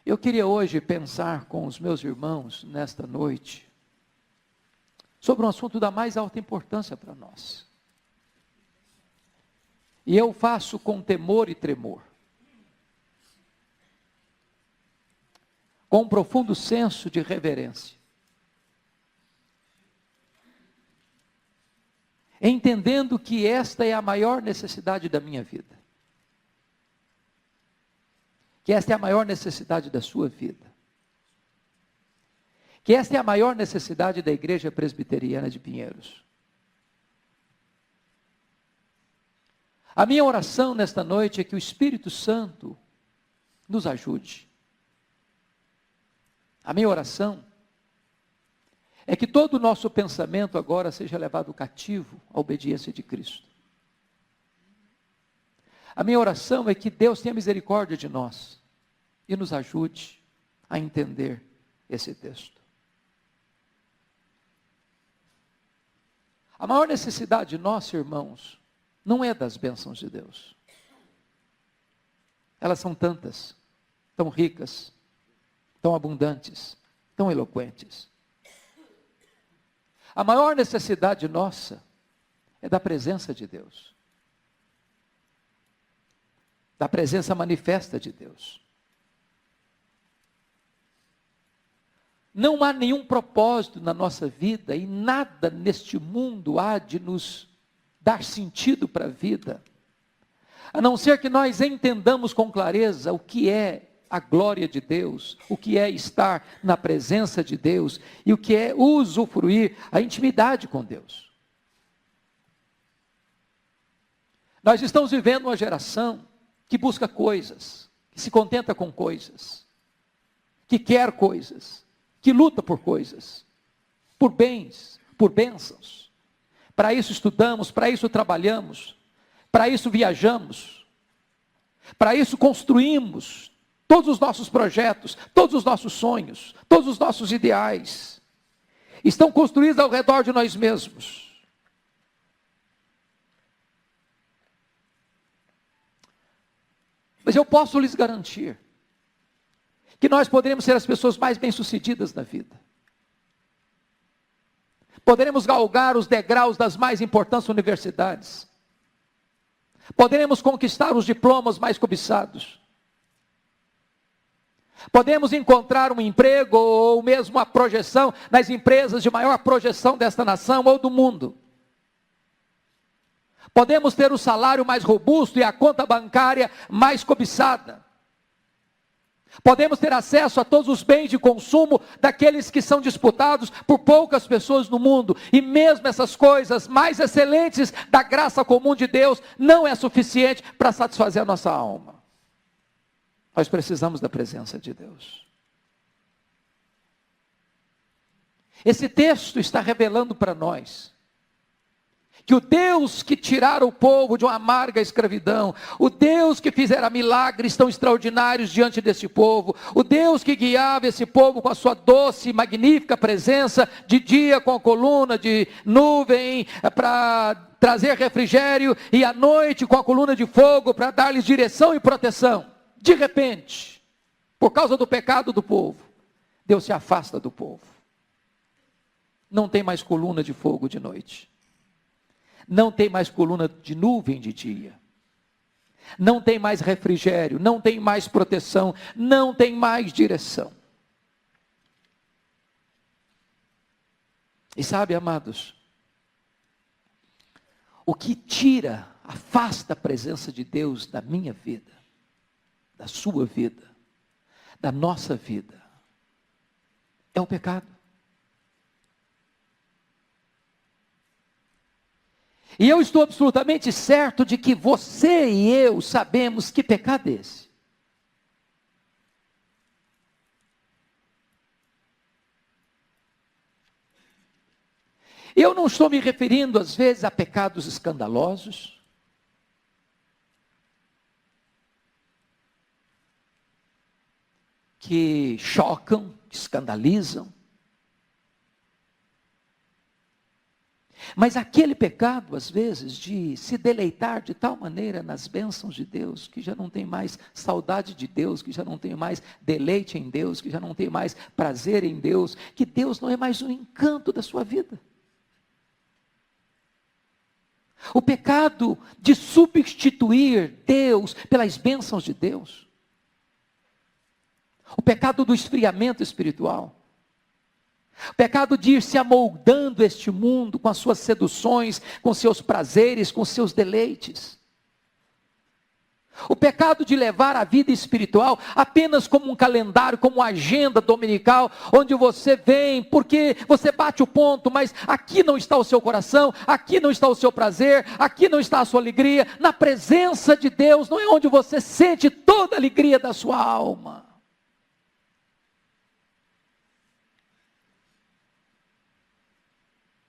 Eu queria hoje pensar com os meus irmãos, nesta noite, sobre um assunto da mais alta importância para nós. E eu faço com temor e tremor, com um profundo senso de reverência, entendendo que esta é a maior necessidade da minha vida, que esta é a maior necessidade da sua vida, que esta é a maior necessidade da Igreja Presbiteriana de Pinheiros. A minha oração nesta noite é que o Espírito Santo nos ajude. A minha oração é que todo o nosso pensamento agora seja levado cativo à obediência de Cristo. A minha oração é que Deus tenha misericórdia de nós e nos ajude a entender esse texto. A maior necessidade nossa, irmãos, não é das bênçãos de Deus. Elas são tantas, tão ricas, tão abundantes, tão eloquentes. A maior necessidade nossa é da presença de Deus, da presença manifesta de Deus. Não há nenhum propósito na nossa vida e nada neste mundo há de nos dar sentido para a vida, a não ser que nós entendamos com clareza o que é a glória de Deus, o que é estar na presença de Deus e o que é usufruir a intimidade com Deus. Nós estamos vivendo uma geração que busca coisas, que se contenta com coisas, que quer coisas, que luta por coisas, por bens, por bênçãos. Para isso estudamos, para isso trabalhamos, para isso viajamos, para isso construímos todos os nossos projetos, todos os nossos sonhos, todos os nossos ideais, estão construídos ao redor de nós mesmos. Mas eu posso lhes garantir que nós poderemos ser as pessoas mais bem-sucedidas na vida. Poderemos galgar os degraus das mais importantes universidades. Poderemos conquistar os diplomas mais cobiçados. Podemos encontrar um emprego ou mesmo uma projeção nas empresas de maior projeção desta nação ou do mundo. Podemos ter o salário mais robusto e a conta bancária mais cobiçada. Podemos ter acesso a todos os bens de consumo daqueles que são disputados por poucas pessoas no mundo. E mesmo essas coisas mais excelentes da graça comum de Deus não é suficiente para satisfazer a nossa alma. Nós precisamos da presença de Deus. Esse texto está revelando para nós que o Deus que tirara o povo de uma amarga escravidão, o Deus que fizera milagres tão extraordinários diante desse povo, o Deus que guiava esse povo com a sua doce e magnífica presença, de dia com a coluna de nuvem para trazer refrigério, e à noite com a coluna de fogo para dar-lhes direção e proteção. De repente, por causa do pecado do povo, Deus se afasta do povo. Não tem mais coluna de fogo de noite. Não tem mais coluna de nuvem de dia. Não tem mais refrigério, não tem mais proteção, não tem mais direção. E sabe, amados, o que tira, afasta a presença de Deus da minha vida, da sua vida, da nossa vida, é o pecado. E eu estou absolutamente certo de que você e eu sabemos que pecado é esse. Eu não estou me referindo às vezes a pecados escandalosos, que chocam, escandalizam. Mas aquele pecado, às vezes, de se deleitar de tal maneira nas bênçãos de Deus, que já não tem mais saudade de Deus, que já não tem mais deleite em Deus, que já não tem mais prazer em Deus, que Deus não é mais o encanto da sua vida. O pecado de substituir Deus pelas bênçãos de Deus. O pecado do esfriamento espiritual. O pecado de ir se amoldando este mundo com as suas seduções, com seus prazeres, com seus deleites. O pecado de levar a vida espiritual apenas como um calendário, como uma agenda dominical, onde você vem, porque você bate o ponto, mas aqui não está o seu coração, aqui não está o seu prazer, aqui não está a sua alegria. Na presença de Deus não é onde você sente toda a alegria da sua alma.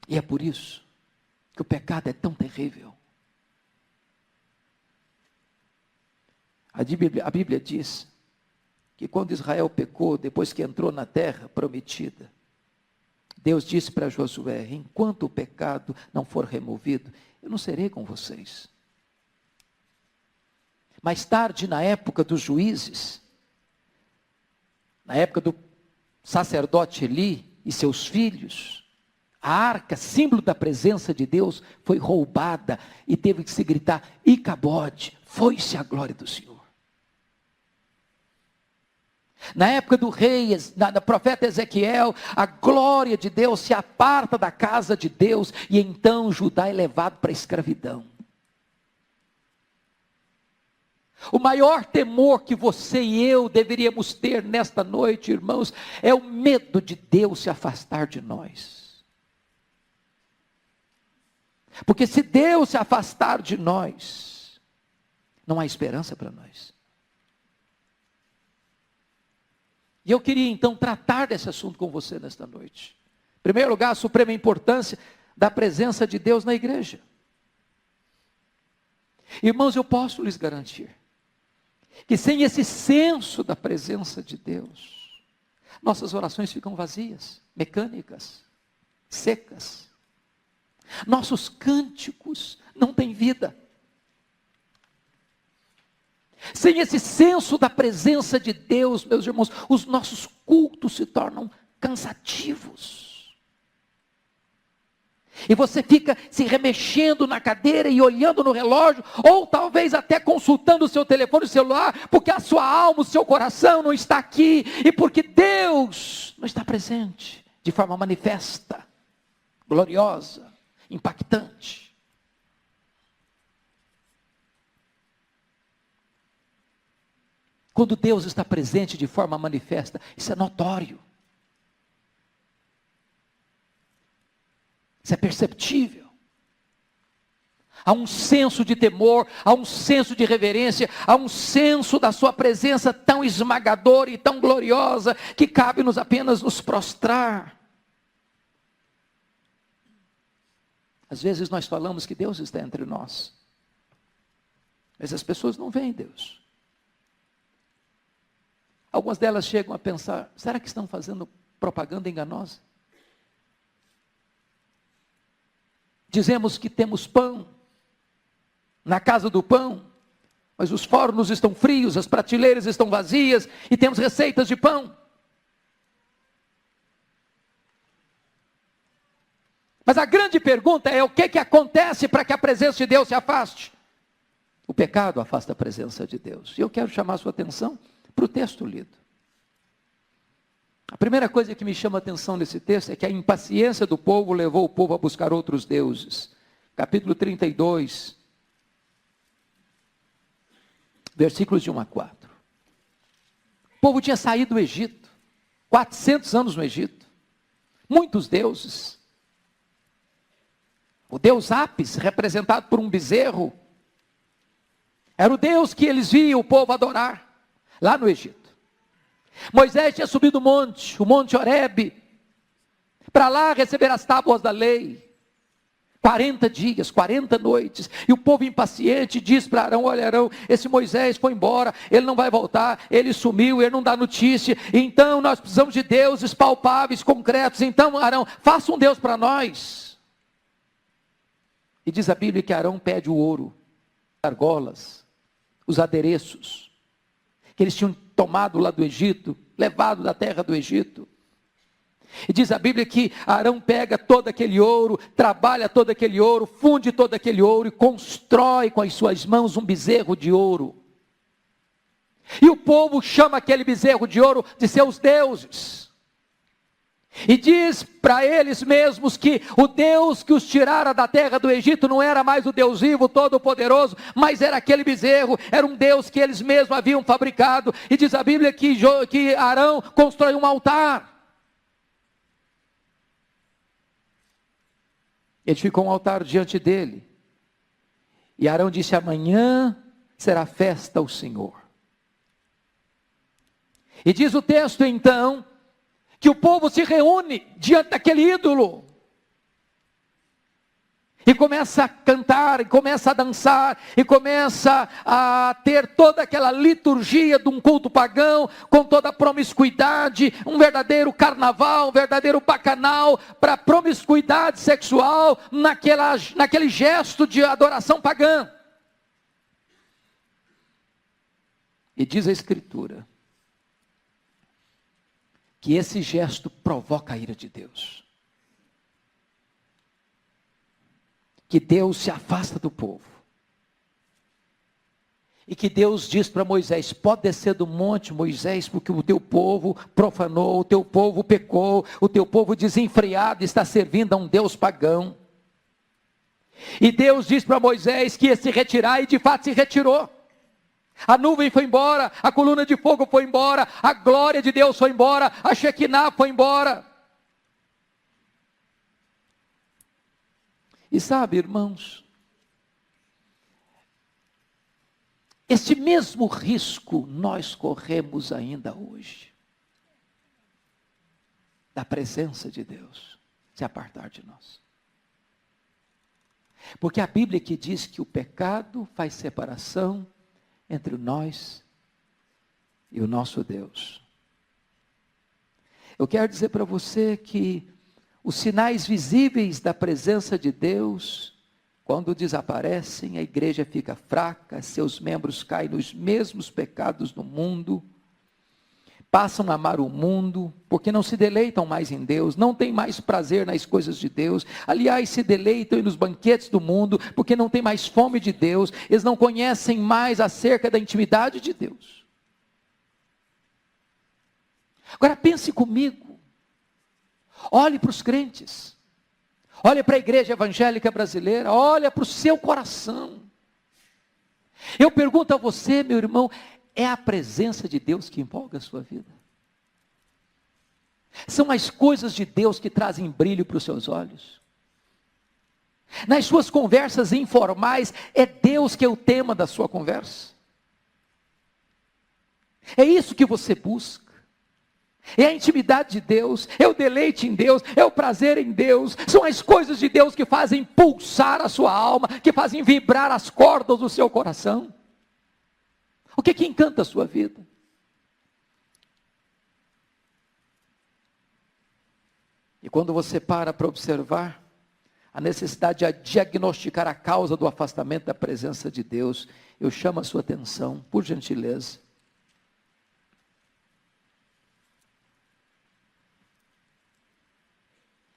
E é por isso que o pecado é tão terrível. A Bíblia diz que quando Israel pecou, depois que entrou na terra prometida, Deus disse para Josué: enquanto o pecado não for removido, eu não serei com vocês. Mais tarde, na época dos juízes, na época do sacerdote Eli e seus filhos, a arca, símbolo da presença de Deus, foi roubada e teve que se gritar: Icabode, foi-se a glória do Senhor. Na época do rei, da profeta Ezequiel, a glória de Deus se aparta da casa de Deus e então Judá é levado para a escravidão. O maior temor que você e eu deveríamos ter nesta noite, irmãos, é o medo de Deus se afastar de nós. Porque se Deus se afastar de nós, não há esperança para nós. E eu queria então tratar desse assunto com você nesta noite. Em primeiro lugar, a suprema importância da presença de Deus na igreja. Irmãos, eu posso lhes garantir que sem esse senso da presença de Deus, nossas orações ficam vazias, mecânicas, secas. Nossos cânticos não têm vida. Sem esse senso da presença de Deus, meus irmãos, os nossos cultos se tornam cansativos. E você fica se remexendo na cadeira e olhando no relógio, ou talvez até consultando o seu telefone celular, porque a sua alma, o seu coração não está aqui, e porque Deus não está presente de forma manifesta, gloriosa, impactante. Quando Deus está presente de forma manifesta, isso é notório. Isso é perceptível. Há um senso de temor, há um senso de reverência, há um senso da sua presença tão esmagadora e tão gloriosa, que cabe-nos apenas nos prostrar. Às vezes nós falamos que Deus está entre nós, mas as pessoas não veem Deus. Algumas delas chegam a pensar: será que estão fazendo propaganda enganosa? Dizemos que temos pão na casa do pão, mas os fornos estão frios, as prateleiras estão vazias e temos receitas de pão. Mas a grande pergunta é: o que acontece para que a presença de Deus se afaste? O pecado afasta a presença de Deus. E eu quero chamar a sua atenção para o texto lido. A primeira coisa que me chama a atenção nesse texto é que a impaciência do povo levou o povo a buscar outros deuses. Capítulo 32, versículos de 1 a 4. O povo tinha saído do Egito, 400 anos no Egito, muitos deuses. O deus Apis, representado por um bezerro, era o Deus que eles viam o povo adorar, lá no Egito. Moisés tinha subido o monte Horebe, para lá receber as tábuas da lei. 40 dias, 40 noites, e o povo impaciente diz para Arão: olha Arão, esse Moisés foi embora, ele não vai voltar, ele sumiu, ele não dá notícia, então nós precisamos de deuses palpáveis, concretos. Então Arão, faça um Deus para nós. E diz a Bíblia que Arão pede o ouro, as argolas, os adereços, que eles tinham tomado lá do Egito, levado da terra do Egito. E diz a Bíblia que Arão pega todo aquele ouro, trabalha todo aquele ouro, funde todo aquele ouro e constrói com as suas mãos um bezerro de ouro. E o povo chama aquele bezerro de ouro de seus deuses. E diz para eles mesmos que o Deus que os tirara da terra do Egito não era mais o Deus vivo, todo-poderoso, mas era aquele bezerro, era um Deus que eles mesmos haviam fabricado. E diz a Bíblia que Arão constrói um altar. Edificou um altar diante dele. E Arão disse: amanhã será festa ao Senhor. E diz o texto então, que o povo se reúne diante daquele ídolo. E começa a cantar, e começa a dançar, e começa a ter toda aquela liturgia de um culto pagão, com toda a promiscuidade, um verdadeiro carnaval, um verdadeiro bacanal, para promiscuidade sexual, naquele gesto de adoração pagã. E diz a Escritura, que esse gesto provoca a ira de Deus. Que Deus se afasta do povo. E que Deus diz para Moisés: pode descer do monte, Moisés, porque o teu povo profanou, o teu povo pecou, o teu povo desenfreado está servindo a um Deus pagão. E Deus diz para Moisés que ia se retirar, e de fato se retirou. A nuvem foi embora, a coluna de fogo foi embora, a glória de Deus foi embora, a Shekinah foi embora. E sabe, irmãos, este mesmo risco nós corremos ainda hoje, da presença de Deus se apartar de nós. Porque a Bíblia que diz que o pecado faz separação entre nós e o nosso Deus. Eu quero dizer para você que os sinais visíveis da presença de Deus, quando desaparecem, a igreja fica fraca, seus membros caem nos mesmos pecados do mundo, passam a amar o mundo, porque não se deleitam mais em Deus, não têm mais prazer nas coisas de Deus, aliás, se deleitam nos banquetes do mundo, porque não têm mais fome de Deus, eles não conhecem mais acerca da intimidade de Deus. Agora pense comigo, olhe para os crentes, olhe para a igreja evangélica brasileira, olhe para o seu coração. Eu pergunto a você, meu irmão, é a presença de Deus que empolga a sua vida? São as coisas de Deus que trazem brilho para os seus olhos? Nas suas conversas informais, é Deus que é o tema da sua conversa? É isso que você busca? É a intimidade de Deus, é o deleite em Deus, é o prazer em Deus, são as coisas de Deus que fazem pulsar a sua alma, que fazem vibrar as cordas do seu coração? O que encanta a sua vida? E quando você para observar a necessidade de diagnosticar a causa do afastamento da presença de Deus, eu chamo a sua atenção, por gentileza.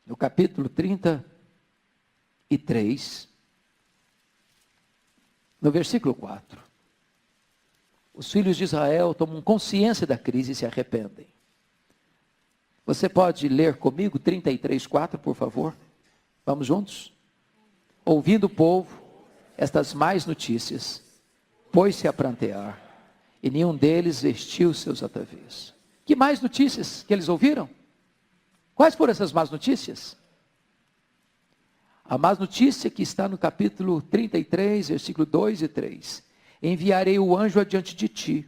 No capítulo 33, no versículo 4. Os filhos de Israel tomam consciência da crise e se arrependem. Você pode ler comigo 33:4, por favor? Vamos juntos? Ouvindo o povo estas más notícias, pôs-se a prantear, e nenhum deles vestiu seus atavios. Que mais notícias que eles ouviram? Quais foram essas más notícias? A má notícia que está no capítulo 33, versículo 2 e 3. Enviarei o anjo adiante de ti,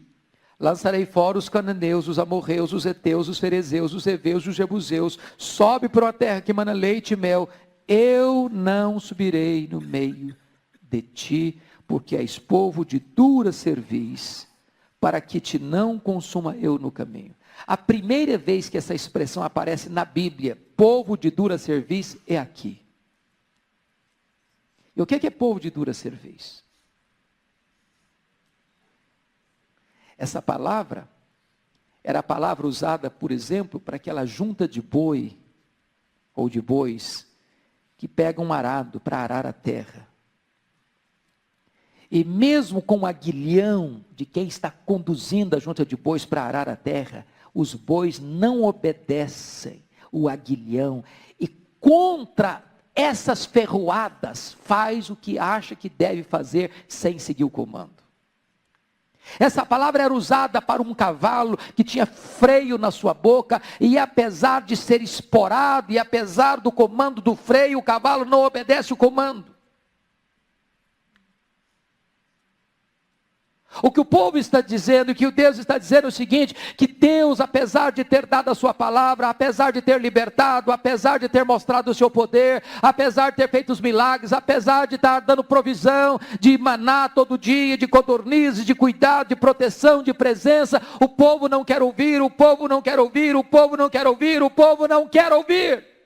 lançarei fora os cananeus, os amorreus, os heteus, os ferezeus, os heveus, os jebuseus, sobe para uma terra que mana leite e mel, eu não subirei no meio de ti, porque és povo de dura cerviz, para que te não consuma eu no caminho. A primeira vez que essa expressão aparece na Bíblia, povo de dura cerviz, é aqui. E o que é povo de dura cerviz? Essa palavra era a palavra usada, por exemplo, para aquela junta de boi ou de bois que pega um arado para arar a terra. E mesmo com o aguilhão de quem está conduzindo a junta de bois para arar a terra, os bois não obedecem o aguilhão e contra essas ferroadas faz o que acha que deve fazer sem seguir o comando. Essa palavra era usada para um cavalo que tinha freio na sua boca, e apesar de ser esporado, e apesar do comando do freio, o cavalo não obedece o comando. O que o povo está dizendo, e que o Deus está dizendo é o seguinte, que Deus, apesar de ter dado a sua palavra, apesar de ter libertado, apesar de ter mostrado o seu poder, apesar de ter feito os milagres, apesar de estar dando provisão de maná todo dia, de codornizes, de cuidado, de proteção, de presença, o povo não quer ouvir, o povo não quer ouvir, o povo não quer ouvir, o povo não quer ouvir.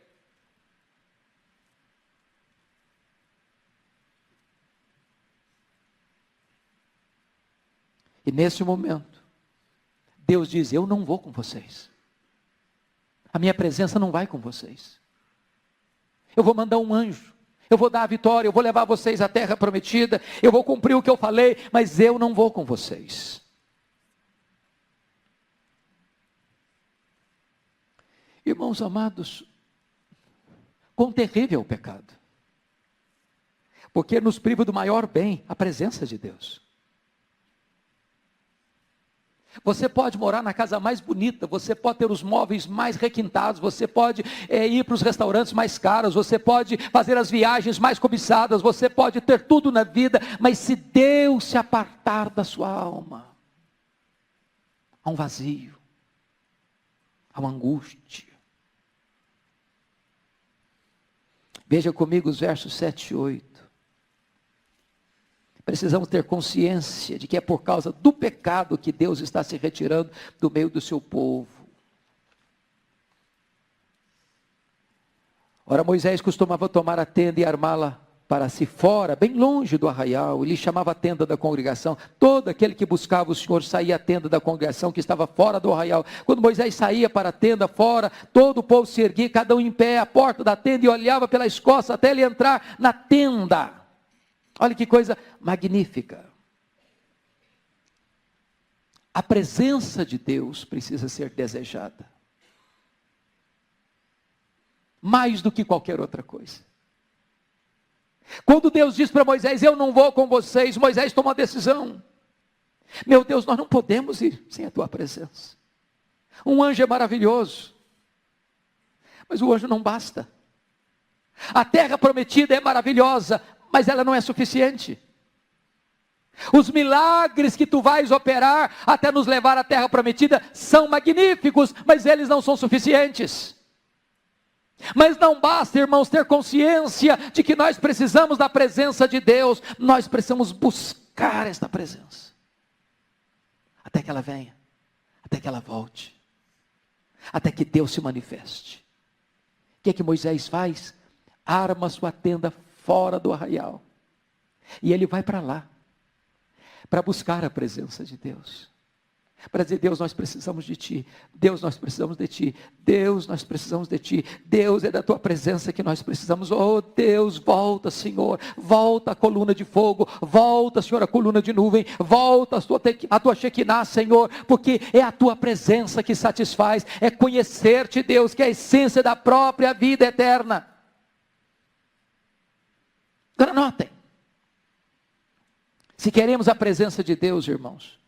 E nesse momento, Deus diz: eu não vou com vocês. A minha presença não vai com vocês. Eu vou mandar um anjo. Eu vou dar a vitória. Eu vou levar vocês à terra prometida. Eu vou cumprir o que eu falei. Mas eu não vou com vocês. Irmãos amados, quão terrível é o pecado. Porque nos priva do maior bem, a presença de Deus. Você pode morar na casa mais bonita, você pode ter os móveis mais requintados, você pode ir para os restaurantes mais caros, você pode fazer as viagens mais cobiçadas, você pode ter tudo na vida, mas se Deus se apartar da sua alma, há um vazio, há uma angústia. Veja comigo os versos 7 e 8. Precisamos ter consciência de que é por causa do pecado que Deus está se retirando do meio do seu povo. Ora, Moisés costumava tomar a tenda e armá-la para si fora, bem longe do arraial. Ele chamava a tenda da congregação. Todo aquele que buscava o Senhor saía à tenda da congregação que estava fora do arraial. Quando Moisés saía para a tenda fora, todo o povo se erguia, cada um em pé, à porta da tenda, e olhava pelas costas até ele entrar na tenda. Olha que coisa magnífica. A presença de Deus precisa ser desejada. Mais do que qualquer outra coisa. Quando Deus diz para Moisés: eu não vou com vocês, Moisés toma uma decisão. Meu Deus, nós não podemos ir sem a tua presença. Um anjo é maravilhoso, mas o anjo não basta. A terra prometida é maravilhosa, mas ela não é suficiente. Os milagres que tu vais operar até nos levar à terra prometida são magníficos, mas eles não são suficientes. Mas não basta, irmãos, ter consciência de que nós precisamos da presença de Deus. Nós precisamos buscar esta presença, até que ela venha, até que ela volte, até que Deus se manifeste. O que é que Moisés faz? Arma sua tenda fora do arraial, e ele vai para lá, para buscar a presença de Deus, para dizer: Deus, nós precisamos de Ti, Deus, nós precisamos de Ti, Deus, nós precisamos de Ti, Deus, é da Tua presença que nós precisamos. Oh Deus, volta, Senhor, volta a coluna de fogo, volta, Senhor, a coluna de nuvem, volta a Tua Shekinah, Senhor, porque é a Tua presença que satisfaz, é conhecer-te, Deus, que é a essência da própria vida eterna. Agora notem, se queremos a presença de Deus, irmãos,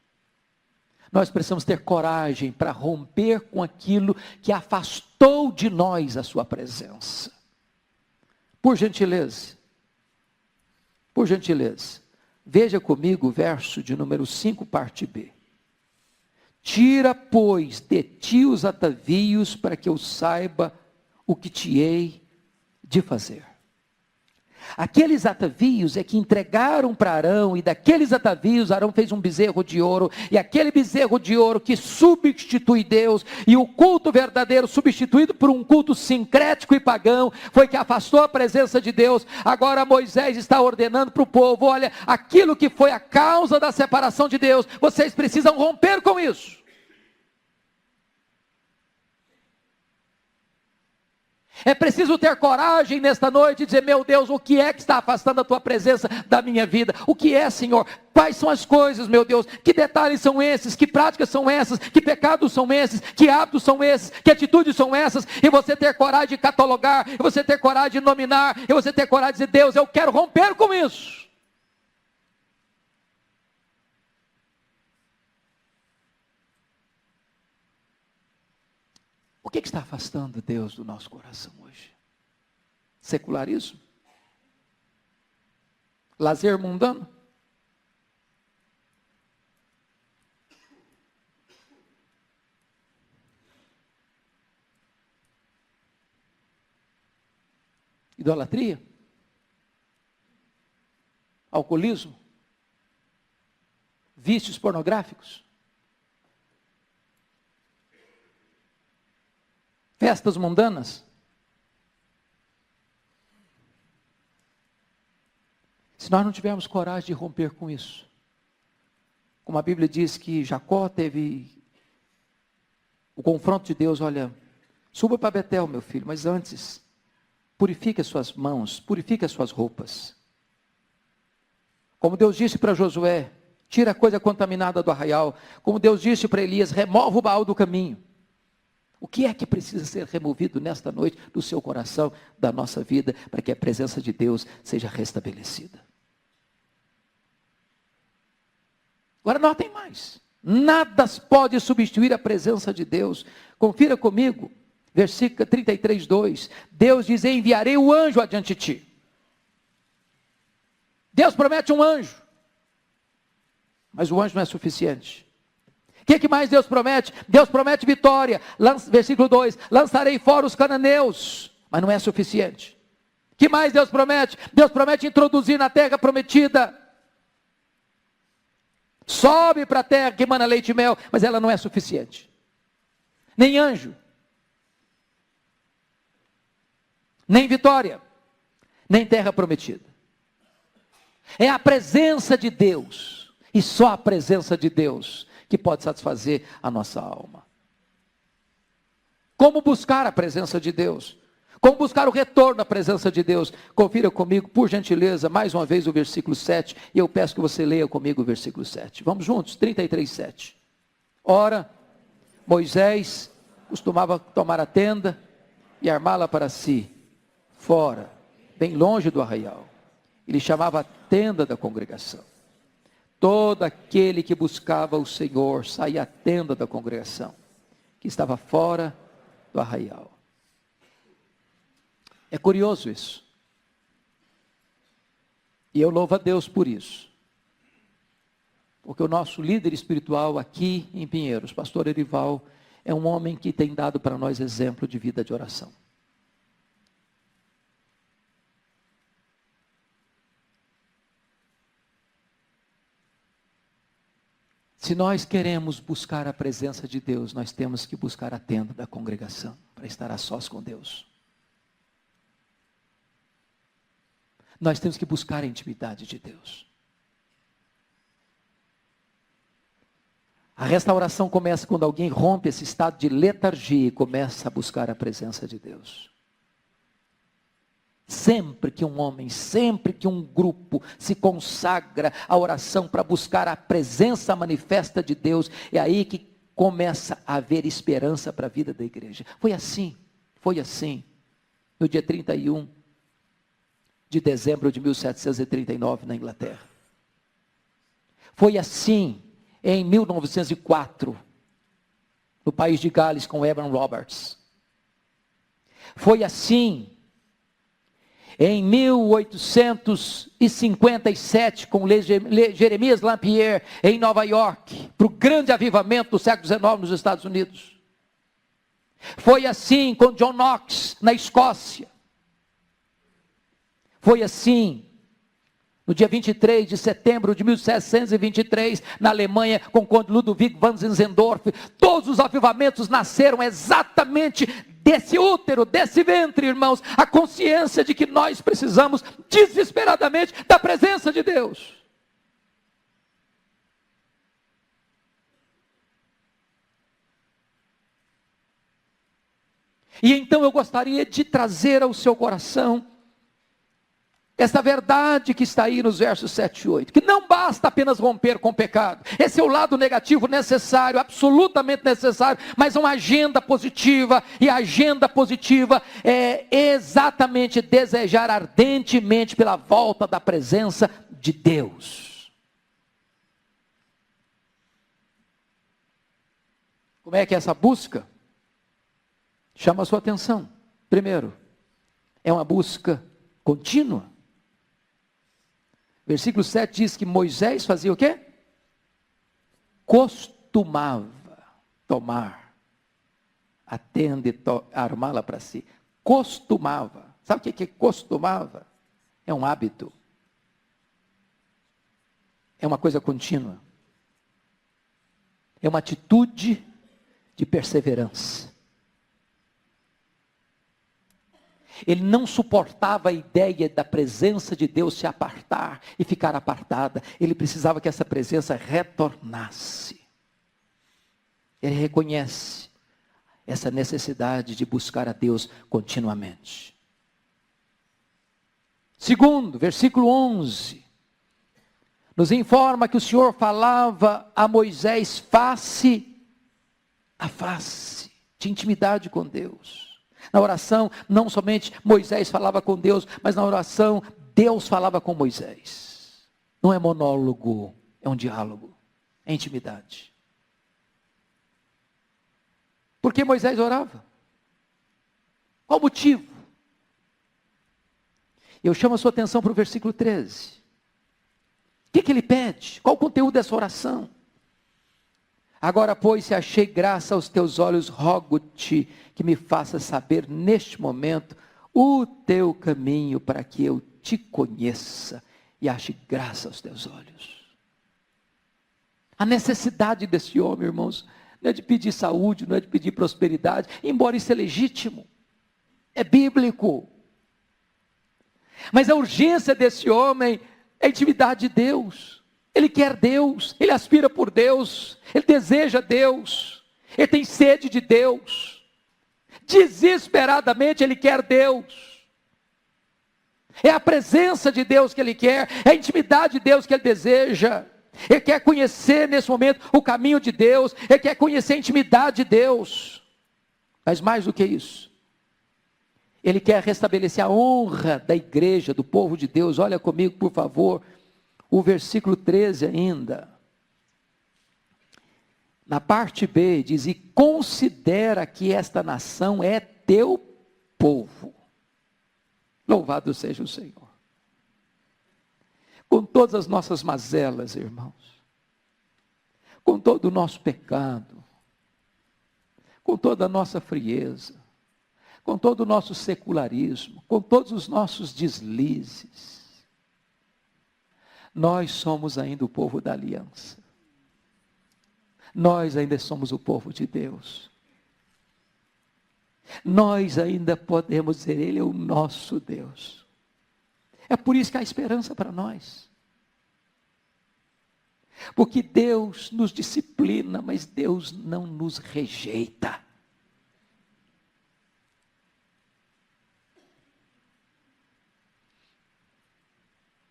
nós precisamos ter coragem para romper com aquilo que afastou de nós a sua presença. Por gentileza, veja comigo o verso de número 5, parte B. Tira, pois, de ti os atavios, para que eu saiba o que te hei de fazer. Aqueles atavios é que entregaram para Arão, e daqueles atavios Arão fez um bezerro de ouro, e aquele bezerro de ouro que substitui Deus, e o culto verdadeiro substituído por um culto sincrético e pagão, foi que afastou a presença de Deus. Agora Moisés está ordenando para o povo: olha, aquilo que foi a causa da separação de Deus, vocês precisam romper com isso. É preciso ter coragem nesta noite e dizer: meu Deus, o que é que está afastando a tua presença da minha vida? O que é, Senhor? Quais são as coisas, meu Deus? Que detalhes são esses? Que práticas são essas? Que pecados são esses? Que hábitos são esses? Que atitudes são essas? E você ter coragem de catalogar, e você ter coragem de nominar, e você ter coragem de dizer: Deus, eu quero romper com isso. O que está afastando Deus do nosso coração hoje? Secularismo? Lazer mundano? Idolatria? Alcoolismo? Vícios pornográficos? Festas mundanas? Se nós não tivermos coragem de romper com isso, como a Bíblia diz que Jacó teve o confronto de Deus: olha, suba para Betel, meu filho, mas antes, purifique as suas mãos, purifique as suas roupas. Como Deus disse para Josué: tira a coisa contaminada do arraial. Como Deus disse para Elias: remova o Baal do caminho. O que é que precisa ser removido nesta noite do seu coração, da nossa vida, para que a presença de Deus seja restabelecida? Agora notem mais: nada pode substituir a presença de Deus. Confira comigo, versículo 33, 2. Deus diz: enviarei o anjo adiante de ti. Deus promete um anjo, mas o anjo não é suficiente. O que mais Deus promete? Deus promete vitória. Versículo 2: lançarei fora os cananeus, mas não é suficiente. O que mais Deus promete? Deus promete introduzir na terra prometida. Sobe para a terra que emana leite e mel, mas ela não é suficiente. Nem anjo, nem vitória, nem terra prometida. É a presença de Deus, e só a presença de Deus, que pode satisfazer a nossa alma. Como buscar a presença de Deus? Como buscar o retorno à presença de Deus? Confira comigo, por gentileza, mais uma vez o versículo 7, e eu peço que você leia comigo o versículo 7. Vamos juntos, 33, 7. Ora, Moisés costumava tomar a tenda e armá-la para si, fora, bem longe do arraial. Ele chamava a tenda da congregação. Todo aquele que buscava o Senhor saía à tenda da congregação, que estava fora do arraial. É curioso isso. E eu louvo a Deus por isso. Porque o nosso líder espiritual aqui em Pinheiros, pastor Erival, é um homem que tem dado para nós exemplo de vida de oração. Se nós queremos buscar a presença de Deus, nós temos que buscar a tenda da congregação, para estar a sós com Deus. Nós temos que buscar a intimidade de Deus. A restauração começa quando alguém rompe esse estado de letargia e começa a buscar a presença de Deus. Sempre que um homem, sempre que um grupo se consagra à oração para buscar a presença manifesta de Deus, é aí que começa a haver esperança para a vida da igreja. Foi assim, no dia 31 de dezembro de 1739 na Inglaterra. Foi assim em 1904, no país de Gales com Evan Roberts. Foi assim em 1857, com Jeremias Lampier, em Nova York, para o grande avivamento do século XIX nos Estados Unidos. Foi assim com John Knox, na Escócia. Foi assim, no dia 23 de setembro de 1723, na Alemanha, com o conde Ludwig von Zinzendorf. Todos os avivamentos nasceram exatamente desse útero, desse ventre, irmãos. A consciência de que nós precisamos desesperadamente da presença de Deus. E então eu gostaria de trazer ao seu coração essa verdade que está aí nos versos 7 e 8, que não basta apenas romper com o pecado. Esse é o lado negativo necessário, absolutamente necessário, mas uma agenda positiva, e a agenda positiva é exatamente desejar ardentemente pela volta da presença de Deus. Como é que é essa busca? Chama a sua atenção. Primeiro, é uma busca contínua. Versículo 7 diz que Moisés fazia o quê? Costumava tomar a tenda e armá-la para si. Costumava. Sabe o que é costumava? É um hábito. É uma coisa contínua. É uma atitude de perseverança. Ele não suportava a ideia da presença de Deus se apartar e ficar apartada. Ele precisava que essa presença retornasse. Ele reconhece essa necessidade de buscar a Deus continuamente. Segundo, versículo 11, nos informa que o Senhor falava a Moisés face a face, de intimidade com Deus. Na oração, não somente Moisés falava com Deus, mas na oração, Deus falava com Moisés. Não é monólogo, é um diálogo, é intimidade. Por que Moisés orava? Qual o motivo? Eu chamo a sua atenção para o versículo 13. O que ele pede? Qual o conteúdo dessa oração? Agora, pois, se achei graça aos teus olhos, rogo-te que me faças saber neste momento o teu caminho, para que eu te conheça e ache graça aos teus olhos. A necessidade desse homem, irmãos, não é de pedir saúde, não é de pedir prosperidade, embora isso é legítimo, é bíblico. Mas a urgência desse homem é a intimidade de Deus. Ele quer Deus, ele aspira por Deus, ele deseja Deus, ele tem sede de Deus, desesperadamente ele quer Deus. É a presença de Deus que ele quer, é a intimidade de Deus que ele deseja. Ele quer conhecer nesse momento o caminho de Deus, ele quer conhecer a intimidade de Deus. Mas mais do que isso, ele quer restabelecer a honra da igreja, do povo de Deus. Olha comigo, por favor, o versículo 13 ainda. Na parte B diz: e considera que esta nação é teu povo. Louvado seja o Senhor. Com todas as nossas mazelas, irmãos, com todo o nosso pecado, com toda a nossa frieza, com todo o nosso secularismo, com todos os nossos deslizes, nós somos ainda o povo da aliança. Nós ainda somos o povo de Deus. Nós ainda podemos dizer, Ele é o nosso Deus. É por isso que há esperança para nós. Porque Deus nos disciplina, mas Deus não nos rejeita.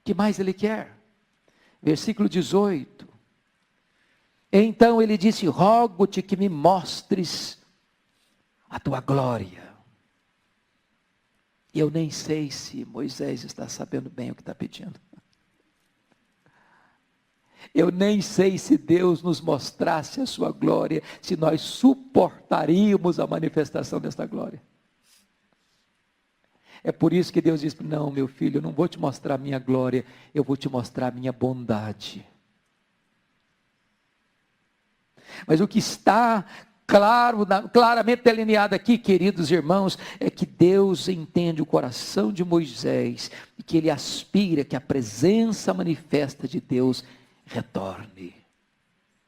O que mais Ele quer? Versículo 18. Então ele disse: rogo-te que me mostres a tua glória. E eu nem sei se Moisés está sabendo bem o que está pedindo. Eu nem sei se Deus nos mostrasse a sua glória, se nós suportaríamos a manifestação desta glória. É por isso que Deus diz: não, meu filho, eu não vou te mostrar a minha glória, eu vou te mostrar a minha bondade. Mas o que está claramente delineado aqui, queridos irmãos, é que Deus entende o coração de Moisés e que ele aspira que a presença manifesta de Deus retorne.